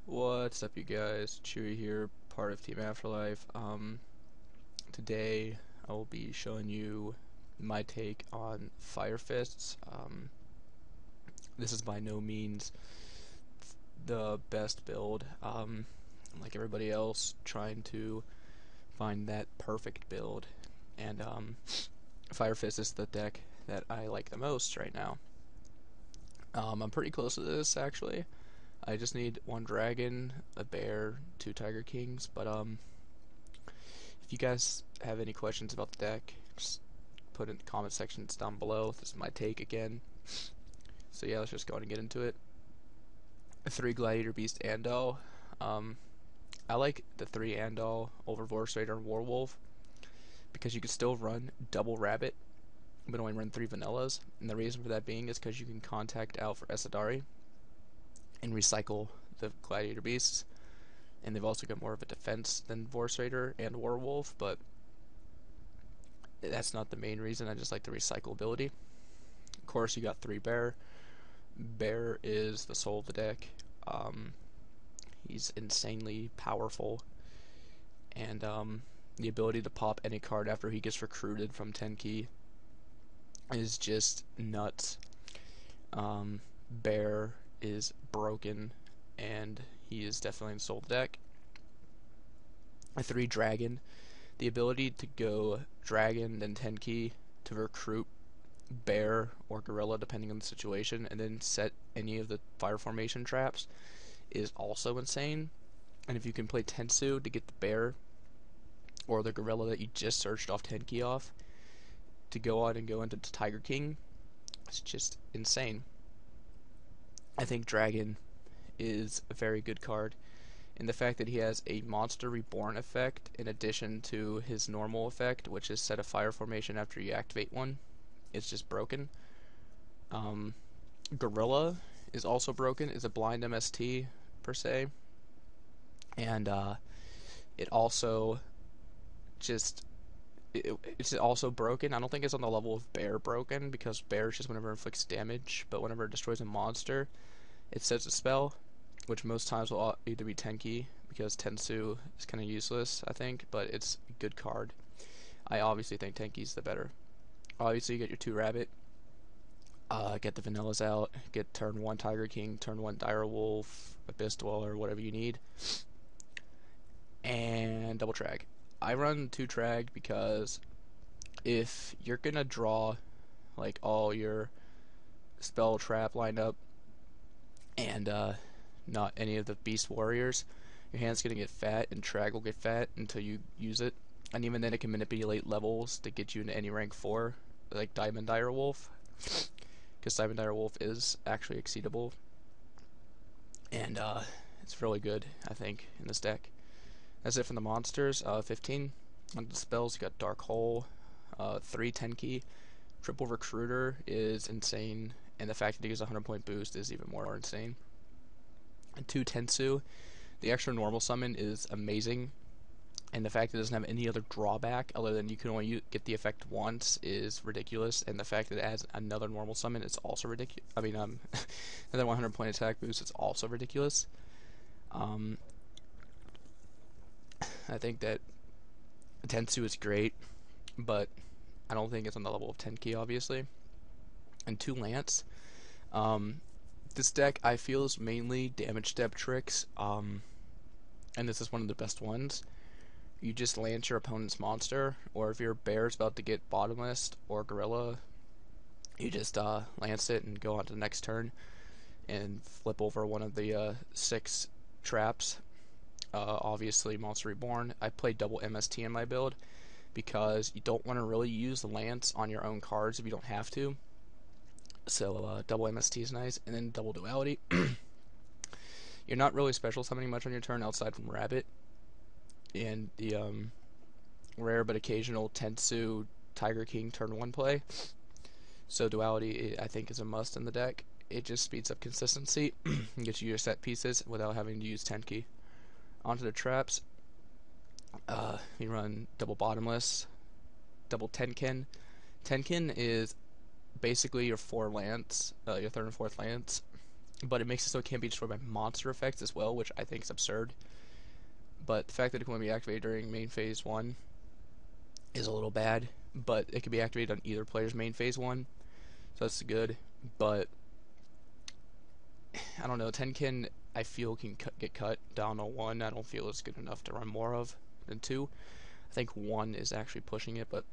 What's up, you guys? Chewy here, part of Team Afterlife. Today I will be showing you my take on Fire Fists. This is by no means the best build. Like everybody else, trying to find that perfect build, and Fire Fist is the deck that I like the most right now. I'm pretty close to this actually. I just need one dragon, a bear, two tiger kings, but if you guys have any questions about the deck, just put in the comment sections down below. This is my take again. So yeah, let's just go ahead and get into it. 3 Gladiator Beast Andal. I like the 3 Andal over Vorse Raider and Warwolf because you can still run double rabbit, but only run 3 vanillas. And the reason for that being is because you can contact out for Esadari and recycle the Gladiator Beasts. And they've also got more of a defense than Vorse Raider and Werewolf, but that's not the main reason. I just like the recyclability. Of course, you got 3 Bear. Bear is the soul of the deck. He's insanely powerful, and the ability to pop any card after he gets recruited from 10 key is just nuts. Bear is broken, and he is definitely in soul of the deck. A 3 Dragon. The ability to go Dragon, then 10 key to recruit Bear or Gorilla, depending on the situation, and then set any of the fire formation traps is also insane. And if you can play Tensu to get the Bear or the Gorilla that you just searched off 10 key off to go out and go into the Tiger King, it's just insane. I think Dragon is a very good card, and the fact that he has a Monster Reborn effect in addition to his normal effect, which is set a fire formation after you activate one, is just broken. Gorilla is also broken, is a blind MST per se, and it also just it's also broken. I don't think it's on the level of Bear broken, because Bear is just whenever it inflicts damage, but whenever it destroys a monster, it sets a spell, which most times will either be Tenki, because Tensu is kind of useless, I think, but it's a good card. I obviously think Tenki's the better. Obviously, you get your 2 Rabbit, get the vanillas out, get turn 1 Tiger King, turn 1 Dire Wolf, Abyss Dweller, whatever you need, and double Trag. I run 2 Trag because if you're gonna draw like all your spell trap lined up and not any of the beast warriors, your hand's gonna get fat, and Trag will get fat until you use it. And even then, it can manipulate levels to get you into any rank 4, like Diamond Dire Wolf, because Diamond Dire Wolf is actually exceedable, and it's really good, I think, in this deck. That's it from the monsters. 15 on the spells. You got Dark Hole, 3 10 key. Triple Recruiter is insane, and the fact that he gives a 100-point boost is even more insane. And 2 Tensu. The extra normal summon is amazing, and the fact that it doesn't have any other drawback other than you can only get the effect once is ridiculous, and the fact that it adds another normal summon is also ridiculous. I mean, another 100-point attack boost is also ridiculous. I think that Tensu is great, but I don't think it's on the level of 10 key, obviously. And 2 Lance. This deck, I feel, is mainly damage step tricks, and this is one of the best ones. You just lance your opponent's monster, or if your bear's about to get bottomless or gorilla, you just lance it and go on to the next turn and flip over one of the 6 traps. Obviously, Monster Reborn. I play double MST in my build because you don't want to really use the lance on your own cards if you don't have to. So double MST is nice, and then double duality. You're not really special summoning much on your turn outside from Rabbit and the rare but occasional Tensu Tiger King turn 1 play. So duality, I think, is a must in the deck. It just speeds up consistency and gets you your set pieces without having to use 10 key. Onto the traps. You run double bottomless, double Tenkin. Tenkin is basically your 4 lance, your 3rd and 4th lance, but it makes it so it can't be destroyed by monster effects as well, which I think is absurd. But the fact that it can only be activated during main phase 1 is a little bad, but it can be activated on either player's main phase 1, so that's good. But I don't know, Tenkin I feel can get cut down to 1. I don't feel it's good enough to run more of than 2. I think 1 is actually pushing it, but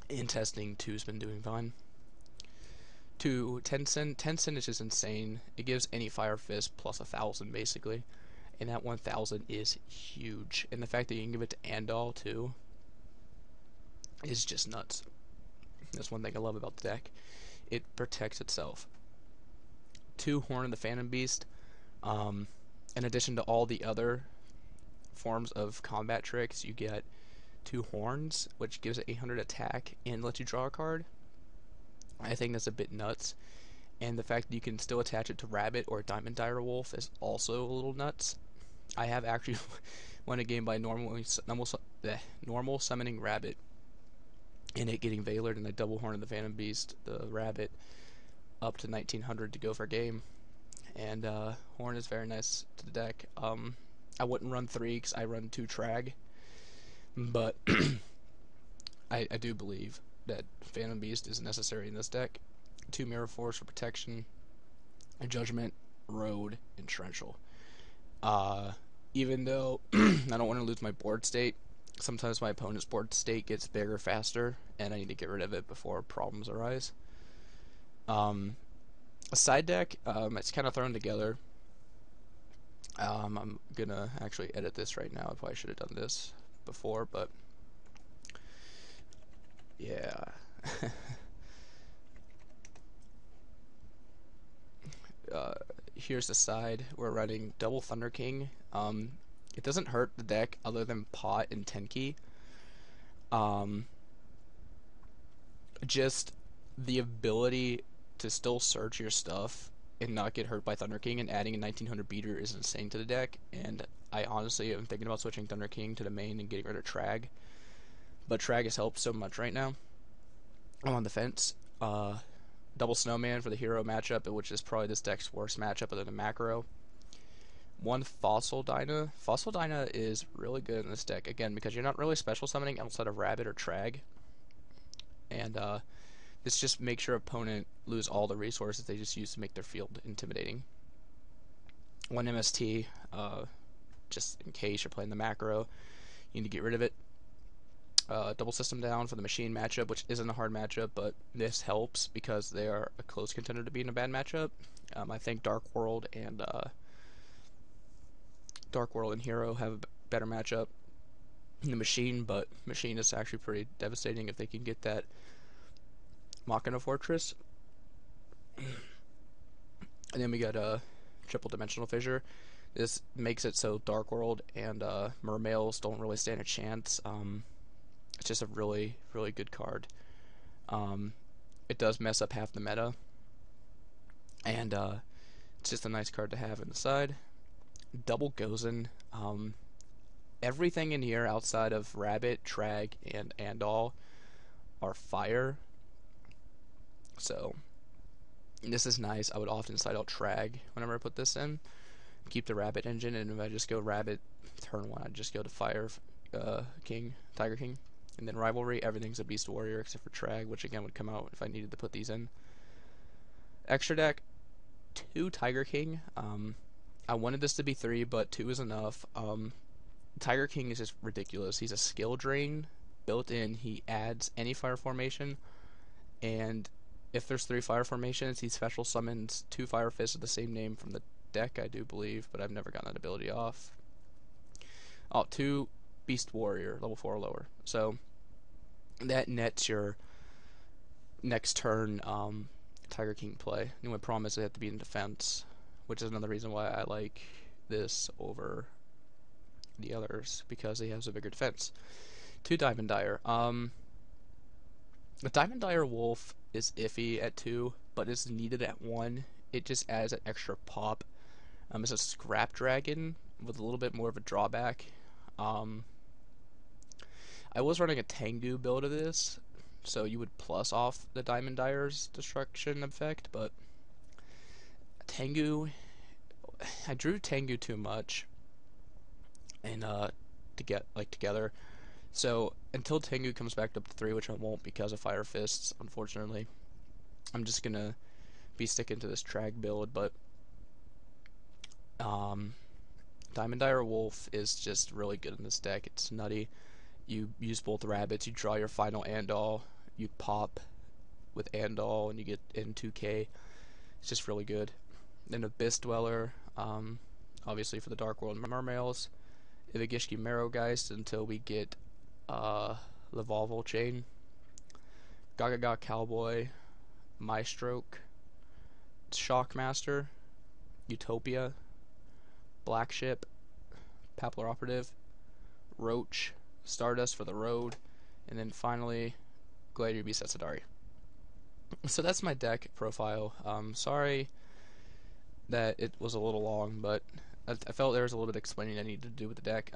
in testing, 2's been doing fine. 2, Tensen is just insane. It gives any Fire Fist plus 1,000 basically, and that 1,000 is huge. And the fact that you can give it to Andal too is just nuts. That's one thing I love about the deck. It protects itself. 2, Horn of the Phantom Beast. In addition to all the other forms of combat tricks, you get 2 horns, which gives it 800 attack and lets you draw a card. I think that's a bit nuts. And the fact that you can still attach it to Rabbit or Diamond Dire Wolf is also a little nuts. I have actually won a game by normal summoning Rabbit and it getting Veilered, and I double Horn of the Phantom Beast, the Rabbit, up to 1900 to go for a game. And Horn is very nice to the deck. I wouldn't run 3 because I run 2 Trag, but I do believe that Phantom Beast is necessary in this deck. 2 Mirror Force for protection, a Judgment, Road, and Torrential. Even though I don't want to lose my board state, sometimes my opponent's board state gets bigger faster, and I need to get rid of it before problems arise. A side deck, it's kind of thrown together. I'm gonna actually edit this right now. I probably should have done this before, but yeah. Here's the side. We're running double Thunder King. It doesn't hurt the deck other than Pot and Tenki. Just the ability to still search your stuff and not get hurt by Thunder King, and adding a 1900 beater is insane to the deck. And I honestly am thinking about switching Thunder King to the main and getting rid of Trag. But Trag has helped so much right now. I'm on the fence. Double Snowman for the hero matchup, which is probably this deck's worst matchup other than Macro. 1 Fossil Dyna. Fossil Dyna is really good in this deck, again, because you're not really special summoning outside of Rabbit or Trag. And this just makes your opponent lose all the resources they just use to make their field intimidating. 1 MST, just in case you're playing the Macro, you need to get rid of it. Double System Down for the Machine matchup, which isn't a hard matchup, but this helps because they are a close contender to be in a bad matchup. I think Dark World and Hero have a better matchup than the Machine, but Machine is actually pretty devastating if they can get that Machina Fortress. And then we got a Triple Dimensional Fissure. This makes it so Dark World and Mermails don't really stand a chance. It's just a really, really good card. It does mess up half the meta, and it's just a nice card to have in the side. Double Gozen. Everything in here outside of Rabbit, Trag, and Andal are fire. So this is nice. I would often side out Trag whenever I put this in. Keep the Rabbit engine, and if I just go Rabbit turn 1, I'd just go to Fire King, Tiger King. And then Rivalry, everything's a Beast Warrior except for Trag, which again would come out if I needed to put these in. Extra deck, 2 Tiger King. I wanted this to be 3, but 2 is enough. Tiger King is just ridiculous. He's a skill drain built in. He adds any fire formation, and if there's 3 fire formations, he special summons 2 Fire Fists of the same name from the deck, I do believe, but I've never gotten that ability off. 2 Beast Warrior, level 4 or lower. So that nets your next turn Tiger King play. The only problem is they have to be in defense, which is another reason why I like this over the others, because he has a bigger defense. 2 Diamond Dire. The Diamond Dire Wolf is iffy at 2, but it's needed at 1. It just adds an extra pop. It's a Scrap Dragon with a little bit more of a drawback. I was running a Tengu build of this, so you would plus off the Diamond Dire's destruction effect, but Tengu, I drew Tengu too much and to get like together. So until Tengu comes back up to 3, which I won't because of Fire Fists, unfortunately, I'm just gonna be sticking to this Trag build. But um, Diamond Dire Wolf is just really good in this deck. It's nutty. You use both rabbits, you draw your final Andal, you pop with Andal, and you get in 2k. It's just really good. Then Abyss Dweller, obviously for the Dark World Mermails. Ivagishki Marrowgeist until we get Levolval Chain. Gagaga Cowboy, Maestroke, Shockmaster, Utopia, Black Ship, Papler Operative, Roach, Stardust for the road, and then finally Gladiator Beast Setsadari. So that's my deck profile. Sorry that it was a little long, but I felt there was a little bit of explaining I needed to do with the deck.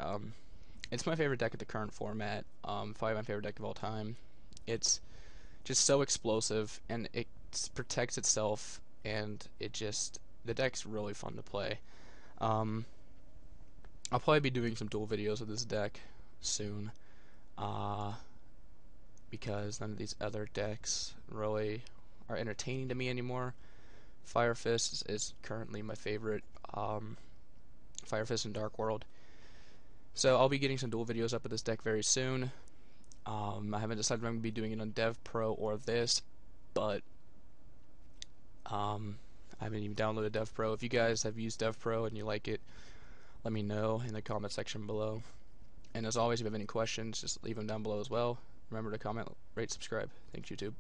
It's my favorite deck at the current format. Probably my favorite deck of all time. It's just so explosive, and it protects itself, and the deck's really fun to play. I'll probably be doing some duel videos of this deck soon, because none of these other decks really are entertaining to me anymore. Fire Fist is currently my favorite. Fire Fist and Dark World. So I'll be getting some duel videos up of this deck very soon. I haven't decided if I'm going to be doing it on Dev Pro or this, but I haven't even downloaded Dev Pro. If you guys have used Dev Pro and you like it, let me know in the comment section below. And as always, if you have any questions, just leave them down below as well. Remember to comment, rate, subscribe. Thanks, YouTube.